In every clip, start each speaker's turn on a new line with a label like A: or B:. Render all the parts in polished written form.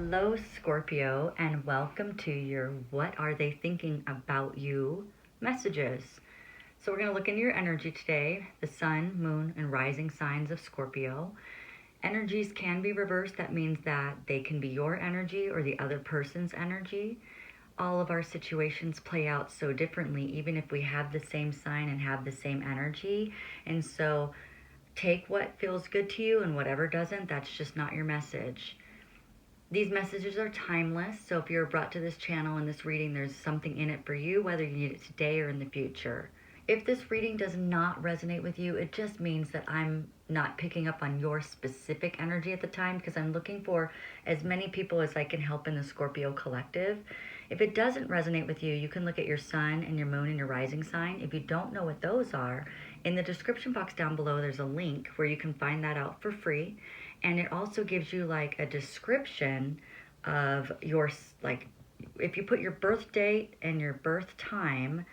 A: Hello, Scorpio, and welcome to your What Are They Thinking About You messages. So, we're going to look into your energy today, the sun, moon, and rising signs of Scorpio. Energies can be reversed. That means that they can be your energy or the other person's energy. All of our situations play out so differently, even if we have the same sign and have the same energy. And so, take what feels good to you, and whatever doesn't, that's just not your message. These messages are timeless, so if you're brought to this channel and this reading, there's something in it for you, whether you need it today or in the future. If this reading does not resonate with you, it just means that I'm not picking up on your specific energy at the time, because I'm looking for as many people as I can help in the Scorpio collective. If it doesn't resonate with you, you can look at your sun and your moon and your rising sign. If you don't know what those are, in the description box down below, there's a link where you can find that out for free. And it also gives you like a description of your, like, if you put your birth date and your birth time,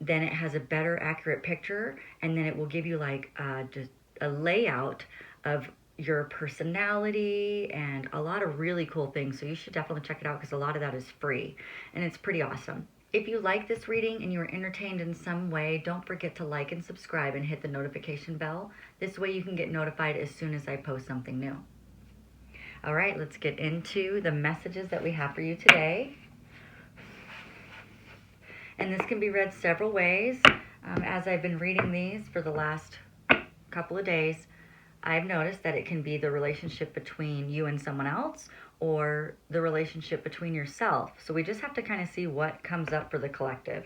A: then it has a better accurate picture. And then it will give you like just a layout of your personality and a lot of really cool things. So you should definitely check it out, because a lot of that is free and it's pretty awesome. If you like this reading and you were entertained in some way, don't forget to like and subscribe and hit the notification bell. This way you can get notified as soon as I post something new. All right, let's get into the messages that we have for you today. And this can be read several ways. As I've been reading these for the last couple of days, I've noticed that it can be the relationship between you and someone else, or the relationship between yourself. So we just have to kind of see what comes up for the collective.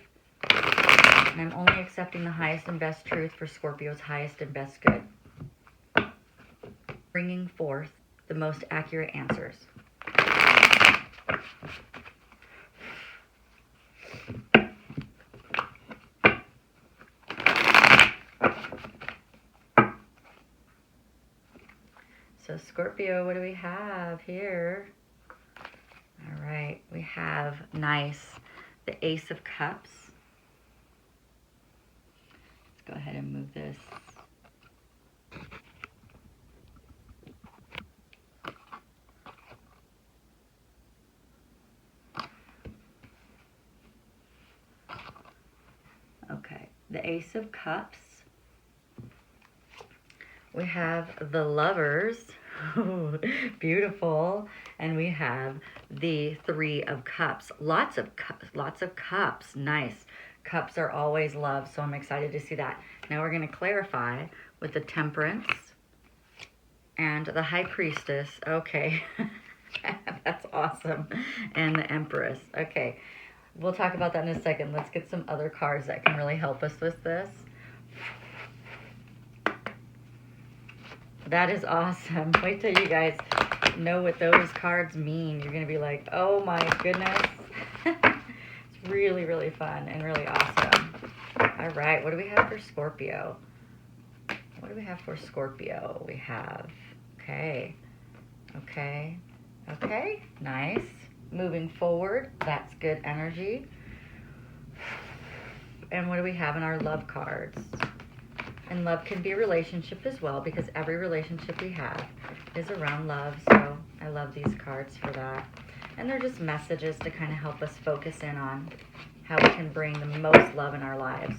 A: And I'm only accepting the highest and best truth for Scorpio's highest and best good, bringing forth the most accurate answers. So Scorpio, what do we have here? All right, we have nice, the Ace of Cups. Let's go ahead and move this. Okay, the Ace of Cups. We have the Lovers, beautiful, and we have the Three of Cups. Lots of cups, nice. Cups are always love, so I'm excited to see that. Now we're going to clarify with the Temperance and the High Priestess. Okay, that's awesome. And the Empress. Okay, we'll talk about that in a second. Let's get some other cards that can really help us with this. That is awesome. Wait till you guys know what those cards mean. You're going to be like, oh my goodness. It's really, really fun and really awesome. All right, what do we have for Scorpio? What do we have for Scorpio? We have, okay, nice. Moving forward, that's good energy. And what do we have in our love cards? And love can be a relationship as well, because every relationship we have is around love. So I love these cards for that. And they're just messages to kind of help us focus in on how we can bring the most love in our lives.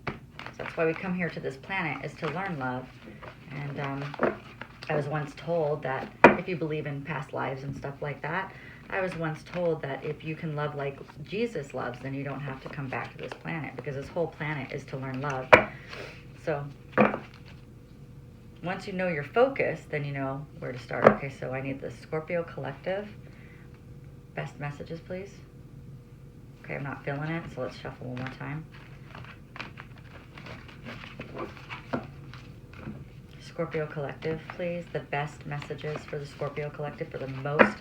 A: So that's why we come here to this planet, is to learn love. And I was once told that if you believe in past lives and stuff like that, I was once told that if you can love like Jesus loves, then you don't have to come back to this planet, because this whole planet is to learn love. So once you know your focus, then you know where to start. Okay, so I need the Scorpio collective. Best messages, please. Okay, I'm not feeling it, so let's shuffle one more time. Scorpio collective, please. The best messages for the Scorpio collective, for the most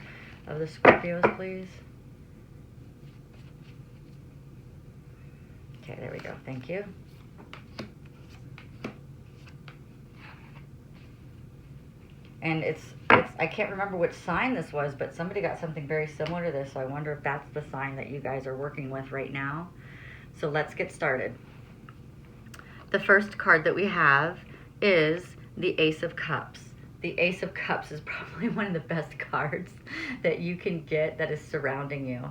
A: of the Scorpios, please. Okay, there we go. Thank you. And it's I can't remember which sign this was, but somebody got something very similar to this, so I wonder if that's the sign that you guys are working with right now. So let's get started. The first card that we have is the Ace of Cups. the Ace of Cups is probably one of the best cards that you can get that is surrounding you.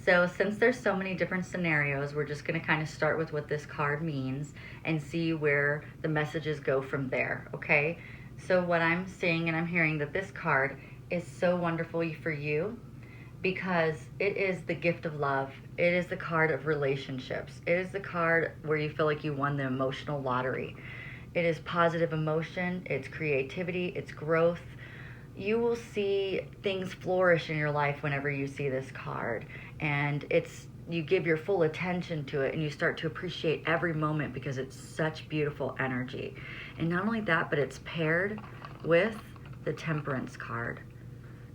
A: So since there's so many different scenarios, we're just going to kind of start with what this card means and see where the messages go from there, okay? So what I'm seeing and I'm hearing that this card is so wonderful for you because it is the gift of love. It is the card of relationships. It is the card where you feel like you won the emotional lottery. It is positive emotion, it's creativity, it's growth. You will see things flourish in your life whenever you see this card. And you give your full attention to it and you start to appreciate every moment because it's such beautiful energy. And not only that, but it's paired with the Temperance card.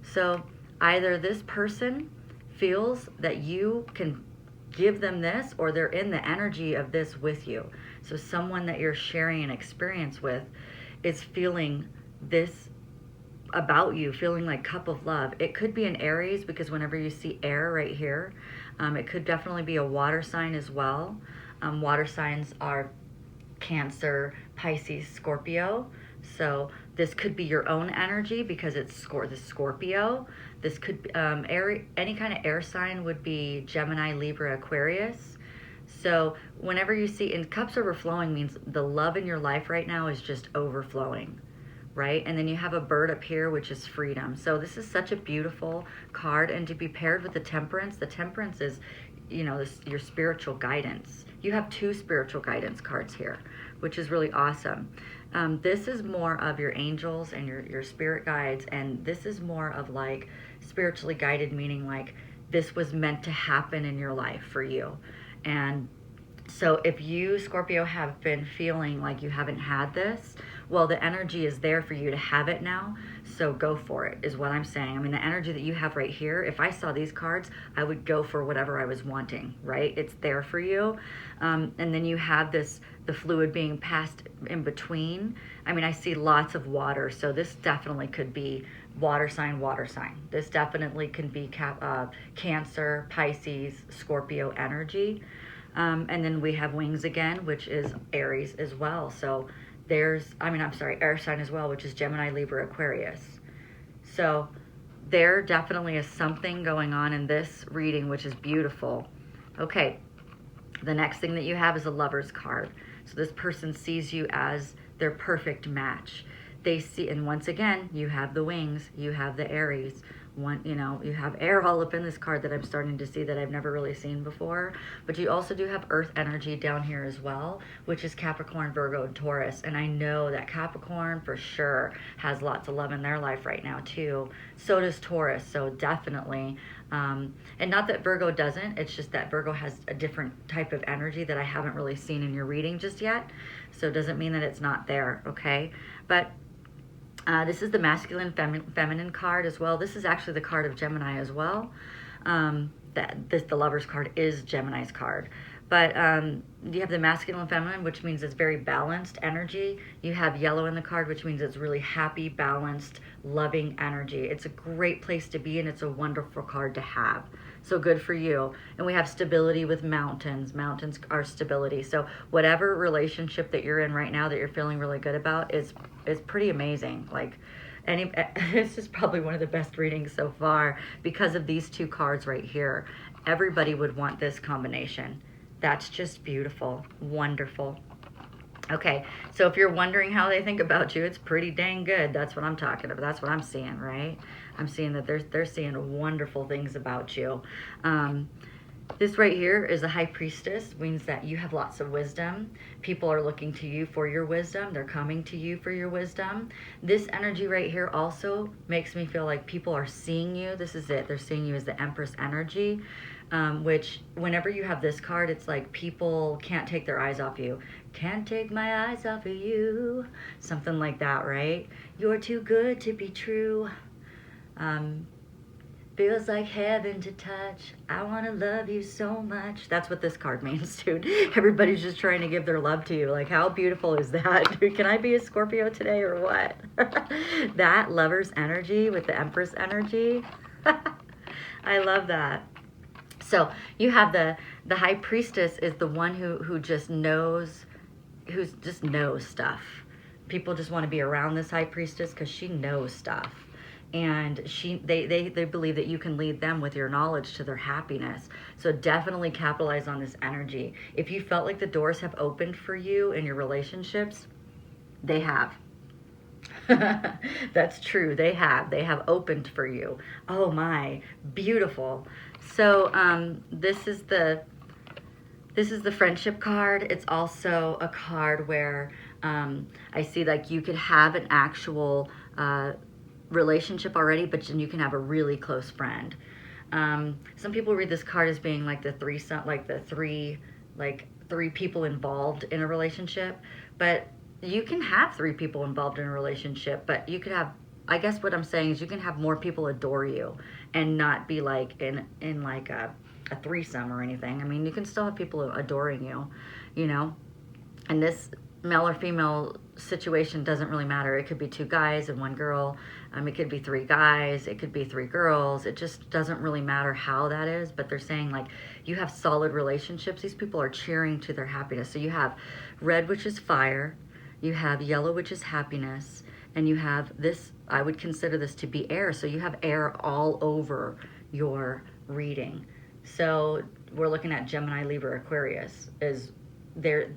A: So either this person feels that you can give them this or they're in the energy of this with you. So someone that you're sharing an experience with is feeling this about you, feeling like cup of love. It could be an Aries because whenever you see air right here, it could definitely be a water sign as well. Water signs are Cancer, Pisces, Scorpio. So this could be your own energy because it's the Scorpio. This could be any kind of air sign would be Gemini, Libra, Aquarius. So whenever you see, and cups overflowing means the love in your life right now is just overflowing, right? And then you have a bird up here, which is freedom. So this is such a beautiful card. And to be paired with the Temperance is, your spiritual guidance. You have 2 spiritual guidance cards here, which is really awesome. This is more of your angels and your spirit guides, and this is more of like spiritually guided, meaning like this was meant to happen in your life for you. And so if you, Scorpio, have been feeling like you haven't had this, well, the energy is there for you to have it now. So go for it, is what I'm saying. I mean, the energy that you have right here, if I saw these cards, I would go for whatever I was wanting, right? It's there for you. And then you have the fluid being passed in between. I mean, I see lots of water. So this definitely could be water sign. This definitely can be Cancer, Pisces, Scorpio energy. And then we have wings again, which is Aries as well. So air sign as well, which is Gemini, Libra, Aquarius. So there definitely is something going on in this reading, which is beautiful. Okay, the next thing that you have is a Lover's card. So this person sees you as their perfect match. They see, and once again, you have the wings, you have the Aries. You have air all up in this card that I'm starting to see that I've never really seen before. But you also do have earth energy down here as well, which is Capricorn, Virgo, and Taurus. And I know that Capricorn for sure has lots of love in their life right now too. So does Taurus, so definitely. And not that Virgo doesn't, it's just that Virgo has a different type of energy that I haven't really seen in your reading just yet. So it doesn't mean that it's not there, okay? But this is the masculine, feminine card as well. This is actually the card of Gemini as well. The Lover's card is Gemini's card. But you have the masculine and feminine, which means it's very balanced energy. You have yellow in the card, which means it's really happy, balanced, loving energy. It's a great place to be, and it's a wonderful card to have. So good for you. And we have stability with mountains. Mountains are stability. So whatever relationship that you're in right now that you're feeling really good about is pretty amazing. This is probably one of the best readings so far because of these 2 cards right here. Everybody would want this combination. That's just beautiful. Wonderful. Okay, so if you're wondering how they think about you, it's pretty dang good. That's what I'm talking about. That's what I'm seeing, right? I'm seeing that they're seeing wonderful things about you. This right here is a High Priestess, means that you have lots of wisdom. People are looking to you for your wisdom. They're coming to you for your wisdom. This energy right here also makes me feel like people are seeing you. This is it. They're seeing you as the Empress energy, which whenever you have this card, it's like people can't take their eyes off you. Can't take my eyes off of you. Something like that, right? You're too good to be true. Feels like heaven to touch. I want to love you so much. That's what this card means, dude. Everybody's just trying to give their love to you. Like, how beautiful is that? Dude, can I be a Scorpio today or what? That Lover's energy with the Empress energy. I love that. So you have the High Priestess is the one who just knows, who just knows stuff. people just want to be around this high priestess because she knows stuff. And they believe that you can lead them with your knowledge to their happiness. So definitely capitalize on this energy. If you felt like the doors have opened for you in your relationships, they have. That's true. They have opened for you. Oh my, beautiful. So this is the friendship card. It's also a card where I see like you could have an actual relationship already, but then you can have a really close friend. Some people read this card as being like the threesome, like the three people involved in a relationship, but you can have three people involved in a relationship, but you could have, I guess what I'm saying is you can have more people adore you and not be like in like a threesome or anything. I mean, you can still have people adoring you, you know, and this male or female situation doesn't really matter. It could be two guys and one girl. It could be three guys. It could be three girls. It just doesn't really matter how that is. But they're saying like you have solid relationships. These people are cheering to their happiness. So you have red, which is fire. You have yellow, which is happiness. And you have this, I would consider this to be air. So you have air all over your reading. So we're looking at Gemini, Libra, Aquarius is there.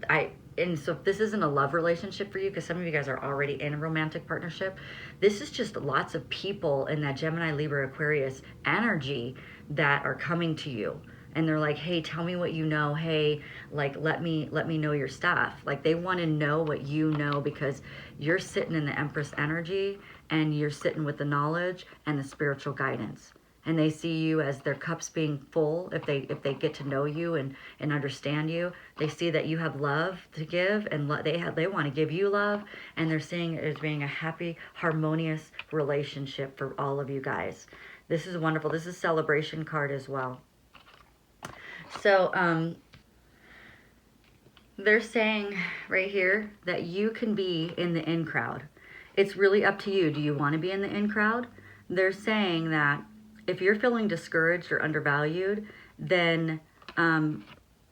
A: And so if this isn't a love relationship for you, because some of you guys are already in a romantic partnership, this is just lots of people in that Gemini, Libra, Aquarius energy that are coming to you. And they're like, hey, tell me what you know. Hey, like, let me know your stuff. Like, they want to know what you know because you're sitting in the Empress energy and you're sitting with the knowledge and the spiritual guidance. And they see you as their cups being full. If they get to know you and understand you, they see that you have love to give, and they want to give you love, and they're seeing it as being a happy, harmonious relationship for all of you guys. This is wonderful. This is celebration card as well. So they're saying right here that you can be in the in crowd. It's really up to you. Do you want to be in the in crowd? They're saying that if you're feeling discouraged or undervalued, then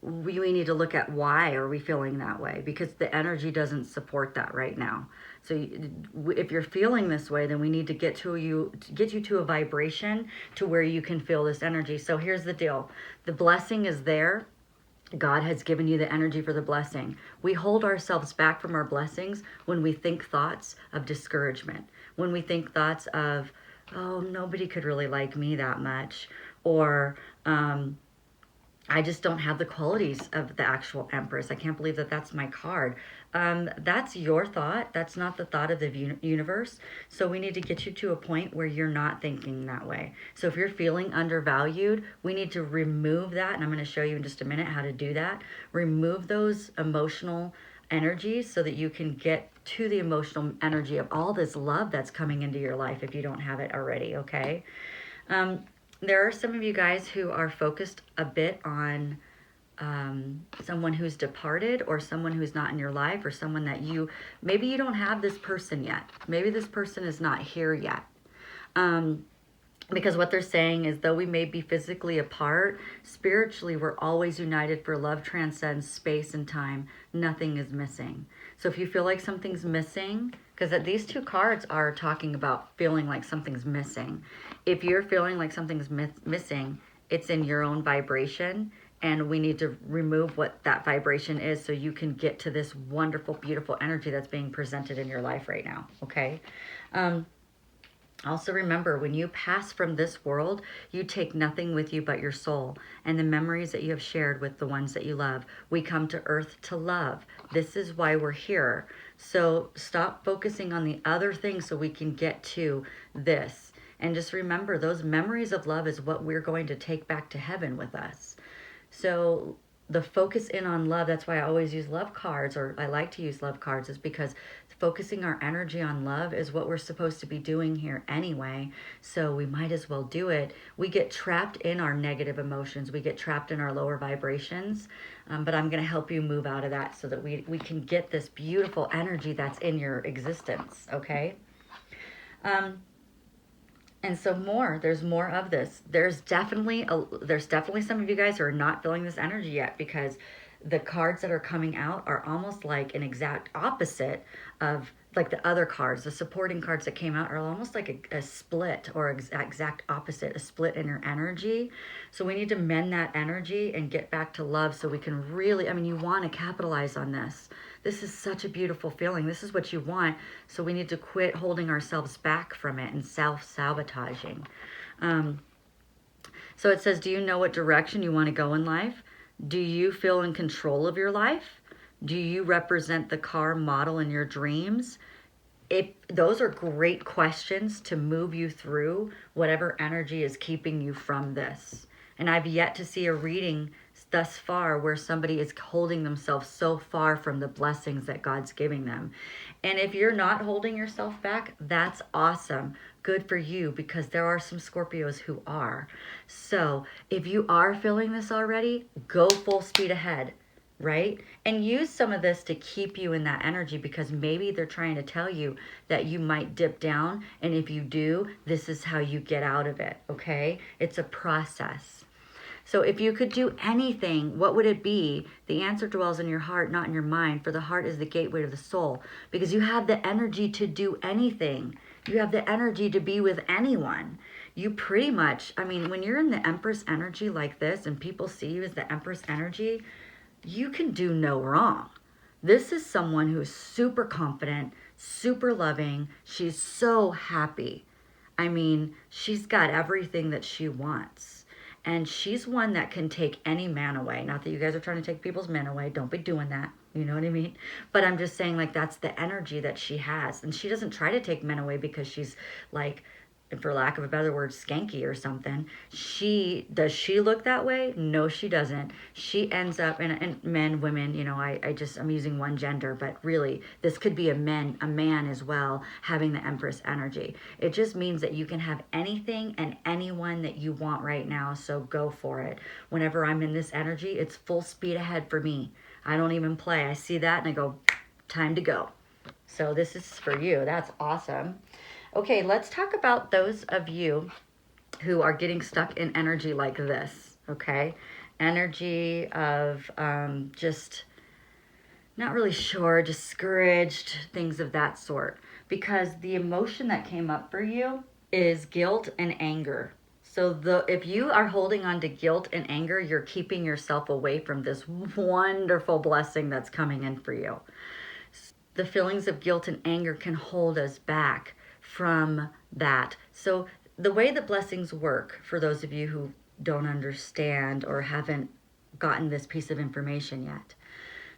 A: we need to look at why are we feeling that way, because the energy doesn't support that right now. So if you're feeling this way, then we need to get you to a vibration to where you can feel this energy. So here's the deal. The blessing is there. God has given you the energy for the blessing. We hold ourselves back from our blessings when we think thoughts of discouragement, when we think thoughts of, oh, nobody could really like me that much, or I just don't have the qualities of the actual Empress. I can't believe that that's my card. That's your thought. That's not the thought of the universe. So we need to get you to a point where you're not thinking that way. So if you're feeling undervalued, we need to remove that. And I'm going to show you in just a minute how to do that. Remove those emotional energies so that you can get to the emotional energy of all this love that's coming into your life if you don't have it already, okay? There are some of you guys who are focused a bit on someone who's departed, or someone who's not in your life, or someone that maybe you don't have this person yet. Maybe this person is not here yet. Because what they're saying is, though we may be physically apart, spiritually we're always united, for love transcends space and time. Nothing is missing. So if you feel like something's missing, because these two cards are talking about feeling like something's missing. If you're feeling like something's missing, it's in your own vibration, and we need to remove what that vibration is so you can get to this wonderful, beautiful energy that's being presented in your life right now, okay? Also remember, when you pass from this world, you take nothing with you but your soul and the memories that you have shared with the ones that you love. We come to earth to love. This is why we're here. So stop focusing on the other things so we can get to this. And just remember, those memories of love is what we're going to take back to heaven with us. So the focus in on love, that's why I always use love cards, or I like to use love cards, is because focusing our energy on love is what we're supposed to be doing here anyway. So we might as well do it. We get trapped in our negative emotions. We get trapped in our lower vibrations. But I'm going to help you move out of that so that we can get this beautiful energy that's in your existence, okay? And so there's more of this. There's definitely some of you guys who are not feeling this energy yet, because the cards that are coming out are almost like an exact opposite of like the other cards. The supporting cards that came out are almost like a split, or exact opposite, a split in your energy. So we need to mend that energy and get back to love so we can really, I mean, you want to capitalize on this. This is such a beautiful feeling. This is what you want. So we need to quit holding ourselves back from it and self-sabotaging. So it says, do you know what direction you want to go in life? Do you feel in control of your life? Do you represent the car model in your dreams? Those are great questions to move you through whatever energy is keeping you from this. And I've yet to see a reading thus far where somebody is holding themselves so far from the blessings that God's giving them. And if you're not holding yourself back, that's awesome. Good for you, because there are some Scorpios who are. So if you are feeling this already, go full speed ahead, right? And use some of this to keep you in that energy, because maybe they're trying to tell you that you might dip down. And if you do, this is how you get out of it, okay? It's a process. So if you could do anything, what would it be? The answer dwells in your heart, not in your mind, for the heart is the gateway to the soul, because you have the energy to do anything. You have the energy to be with anyone. You pretty much, I mean, when you're in the Empress energy like this and people see you as the Empress energy, you can do no wrong. This is someone who is super confident, super loving. She's so happy. I mean, she's got everything that she wants. And she's one that can take any man away. Not that you guys are trying to take people's men away. Don't be doing that. You know what I mean? But I'm just saying, like, that's the energy that she has. And she doesn't try to take men away because she's, like, for lack of a better word, skanky or something. Does she look that way? No, she doesn't. She ends up, and men, women, you know, I'm using one gender, but really this could be a man as well, having the Empress energy. It just means that you can have anything and anyone that you want right now. So go for it. Whenever I'm in this energy, it's full speed ahead for me. I don't even play. I see that and I go, time to go. So this is for you. That's awesome. Okay, let's talk about those of you who are getting stuck in energy like this, okay? Energy of just not really sure, discouraged, things of that sort. Because the emotion that came up for you is guilt and anger. So if you are holding on to guilt and anger, you're keeping yourself away from this wonderful blessing that's coming in for you. The feelings of guilt and anger can hold us back from that. So the way that blessings work, for those of you who don't understand or haven't gotten this piece of information yet,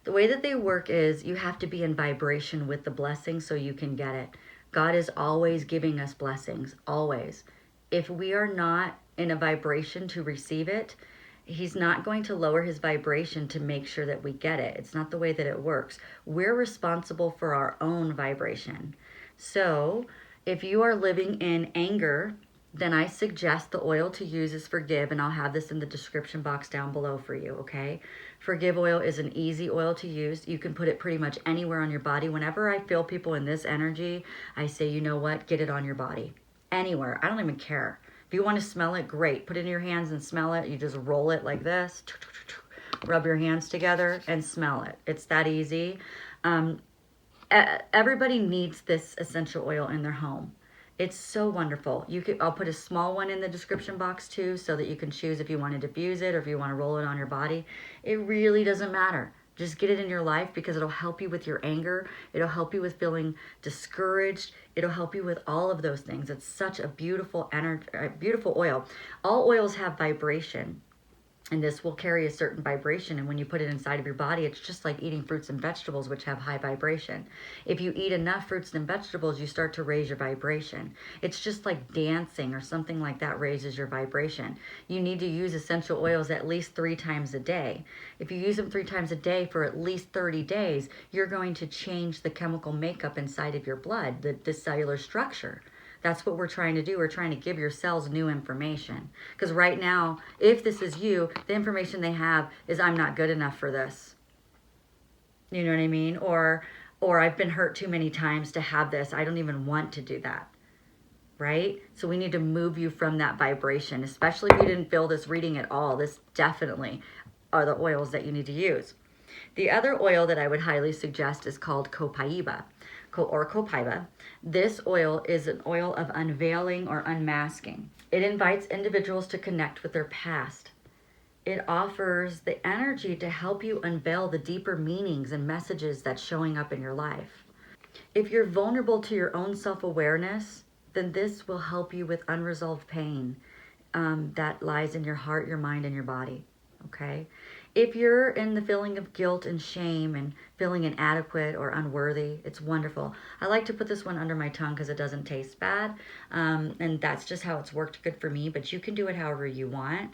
A: the way that they work is you have to be in vibration with the blessing so you can get it. God is always giving us blessings, always. If we are not in a vibration to receive it, He's not going to lower his vibration to make sure that we get it. It's not the way that it works. We're responsible for our own vibration. So if you are living in anger, then I suggest the oil to use is Forgive, and I'll have this in the description box down below for you, okay? Forgive oil is an easy oil to use. You can put it pretty much anywhere on your body. Whenever I feel people in this energy, I say, you know what? Get it on your body. Anywhere. I don't even care. If you want to smell it, great. Put it in your hands and smell it. You just roll it like this. Rub your hands together and smell it. It's that easy. Everybody needs this essential oil in their home. It's so wonderful. I'll put a small one in the description box too, so that you can choose if you want to diffuse it or if you want to roll it on your body. It really doesn't matter. Just get it in your life because it'll help you with your anger. It'll help you with feeling discouraged. It'll help you with all of those things. It's such a beautiful energy, beautiful oil. All oils have vibration, and this will carry a certain vibration. And when you put it inside of your body, it's just like eating fruits and vegetables, which have high vibration. If you eat enough fruits and vegetables, you start to raise your vibration. It's just like dancing or something like that raises your vibration. You need to use essential oils at least 3 times a day. If you use them 3 times a day for at least 30 days, you're going to change the chemical makeup inside of your blood, the cellular structure. That's what we're trying to do. We're trying to give your cells new information. Because right now, if this is you, the information they have is, I'm not good enough for this. You know what I mean? Or I've been hurt too many times to have this. I don't even want to do that. Right? So we need to move you from that vibration, especially if you didn't feel this reading at all. This definitely are the oils that you need to use. The other oil that I would highly suggest is called copaiba or copaiba. This oil is an oil of unveiling or unmasking. It invites individuals to connect with their past. It offers the energy to help you unveil the deeper meanings and messages that's showing up in your life. If you're vulnerable to your own self-awareness, then this will help you with unresolved pain that lies in your heart, your mind, and your body, okay? If you're in the feeling of guilt and shame and feeling inadequate or unworthy, it's wonderful. I like to put this one under my tongue because it doesn't taste bad, and that's just how it's worked good for me, but you can do it however you want.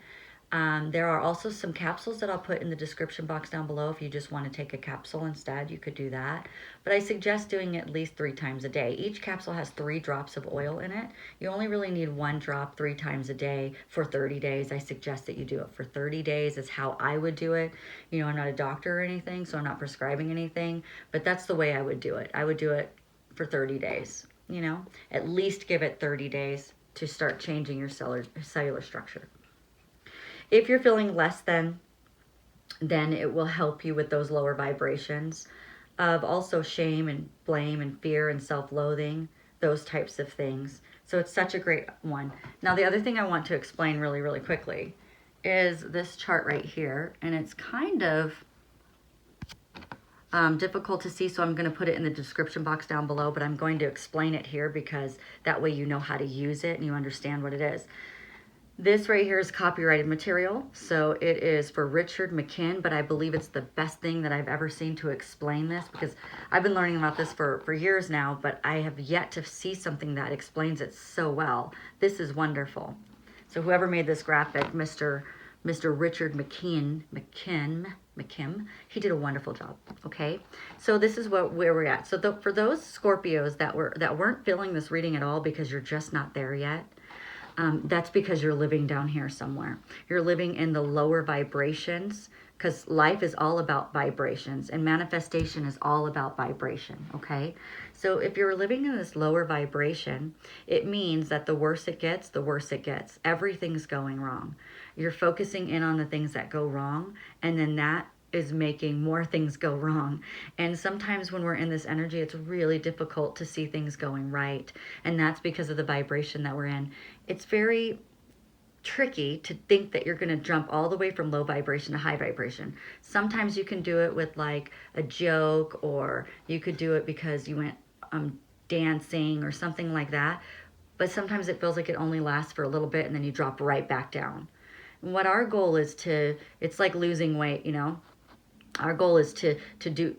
A: There are also some capsules that I'll put in the description box down below. If you just want to take a capsule instead, you could do that. But I suggest doing it at least 3 times a day. Each capsule has 3 drops of oil in it. You only really need 1 drop 3 times a day for 30 days. I suggest that you do it for 30 days is how I would do it. You know, I'm not a doctor or anything, so I'm not prescribing anything, but that's the way I would do it. I would do it for 30 days, you know, at least give it 30 days to start changing your cellular structure. If you're feeling less than, then it will help you with those lower vibrations of also shame and blame and fear and self-loathing, those types of things. So it's such a great one. Now, the other thing I want to explain really, really quickly is this chart right here. And it's kind of difficult to see, so I'm going to put it in the description box down below, but I'm going to explain it here because that way you know how to use it and you understand what it is. This right here is copyrighted material, so it is for Richard McKinn, but I believe it's the best thing that I've ever seen to explain this because I've been learning about this for years now, but I have yet to see something that explains it so well. This is wonderful. So whoever made this graphic, Mr. Richard McKim, he did a wonderful job, okay? So this is where we're at. So for those Scorpios that weren't feeling this reading at all because you're just not there yet, that's because you're living down here somewhere. You're living in the lower vibrations because life is all about vibrations and manifestation is all about vibration, okay? So if you're living in this lower vibration, it means that the worse it gets, the worse it gets. Everything's going wrong. You're focusing in on the things that go wrong, and then that is making more things go wrong. And sometimes when we're in this energy, it's really difficult to see things going right. And that's because of the vibration that we're in. It's very tricky to think that you're going to jump all the way from low vibration to high vibration. Sometimes you can do it with like a joke, or you could do it because you went dancing or something like that. But sometimes it feels like it only lasts for a little bit and then you drop right back down. And what our goal is it's like losing weight, you know. Our goal is to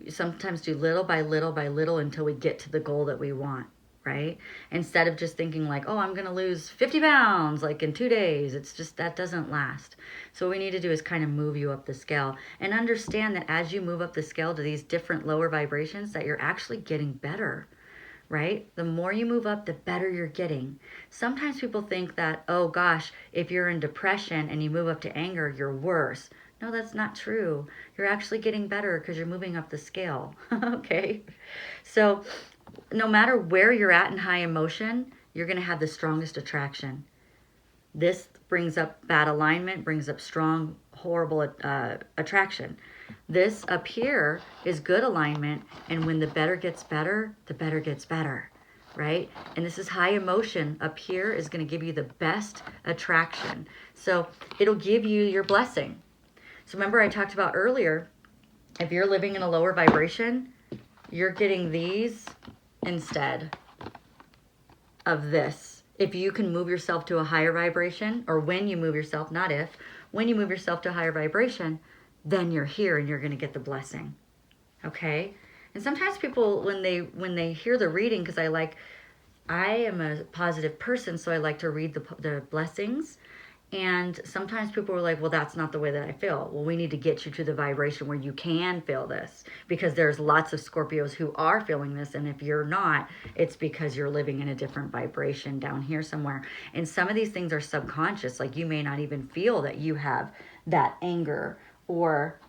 A: sometimes do little by little by little until we get to the goal that we want, right? Instead of just thinking like, oh, I'm going to lose 50 pounds like in 2 days. It's just, that doesn't last. So what we need to do is kind of move you up the scale and understand that as you move up the scale to these different lower vibrations, that you're actually getting better, right? The more you move up, the better you're getting. Sometimes people think that, oh gosh, if you're in depression and you move up to anger, you're worse. No, that's not true. You're actually getting better because you're moving up the scale, okay? So no matter where you're at in high emotion, you're going to have the strongest attraction. This brings up bad alignment, brings up strong, horrible attraction. This up here is good alignment, and when the better gets better, the better gets better, right? And this is high emotion. Up here is going to give you the best attraction. So it'll give you your blessing. So remember I talked about earlier, if you're living in a lower vibration, you're getting these instead of this. If you can move yourself to a higher vibration, or when you move yourself, not if, when you move yourself to a higher vibration, then you're here and you're going to get the blessing, okay? And sometimes people, when they hear the reading, because I am a positive person, so I like to read the blessings. And sometimes people are like, well, that's not the way that I feel. Well, we need to get you to the vibration where you can feel this, because there's lots of Scorpios who are feeling this. And if you're not, it's because you're living in a different vibration down here somewhere. And some of these things are subconscious. Like you may not even feel that you have that anger or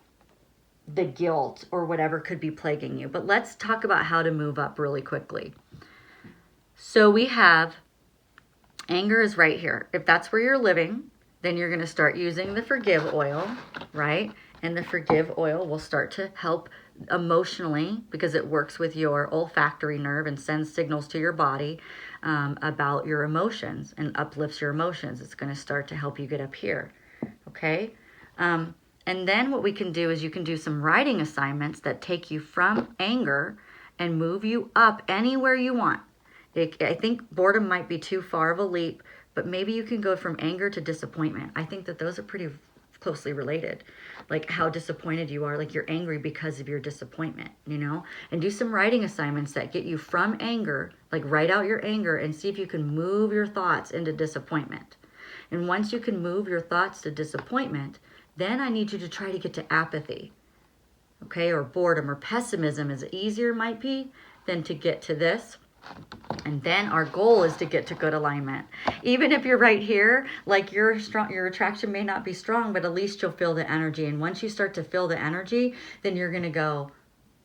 A: the guilt or whatever could be plaguing you. But let's talk about how to move up really quickly. So we have anger is right here. If that's where you're living, then you're going to start using the forgive oil, right? And the forgive oil will start to help emotionally, because it works with your olfactory nerve and sends signals to your body about your emotions and uplifts your emotions. It's going to start to help you get up here. Okay? And then what we can do is you can do some writing assignments that take you from anger and move you up anywhere you want. I think boredom might be too far of a leap, but maybe you can go from anger to disappointment. I think that those are pretty closely related. Like how disappointed you are, like you're angry because of your disappointment, you know? And do some writing assignments that get you from anger, like write out your anger and see if you can move your thoughts into disappointment. And once you can move your thoughts to disappointment, then I need you to try to get to apathy, okay? Or boredom or pessimism is easier, might be, than to get to this. And then our goal is to get to good alignment. Even if you're right here, like your attraction may not be strong, but at least you'll feel the energy. And once you start to feel the energy, then you're going to go,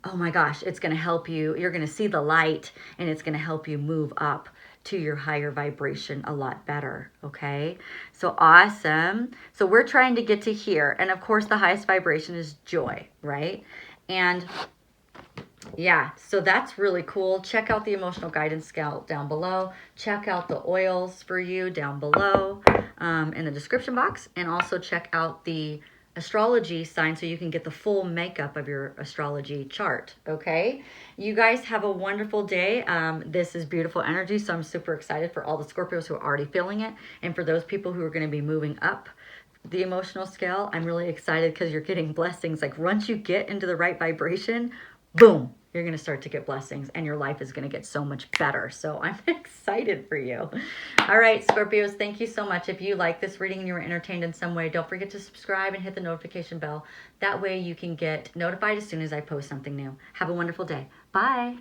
A: oh my gosh, it's going to help you. You're going to see the light, and it's going to help you move up to your higher vibration a lot better. Okay. So awesome. So we're trying to get to here. And of course, the highest vibration is joy, right? And yeah, so that's really cool. Check out the emotional guidance scale down below. Check out the oils for you down below in the description box. And also check out the astrology sign so you can get the full makeup of your astrology chart, okay? You guys have a wonderful day. This is beautiful energy, so I'm super excited for all the Scorpios who are already feeling it. And for those people who are going to be moving up the emotional scale, I'm really excited because you're getting blessings. Like once you get into the right vibration, boom, you're going to start to get blessings and your life is going to get so much better. So I'm excited for you. All right, Scorpios, thank you so much. If you like this reading and you were entertained in some way, don't forget to subscribe and hit the notification bell. That way you can get notified as soon as I post something new. Have a wonderful day. Bye.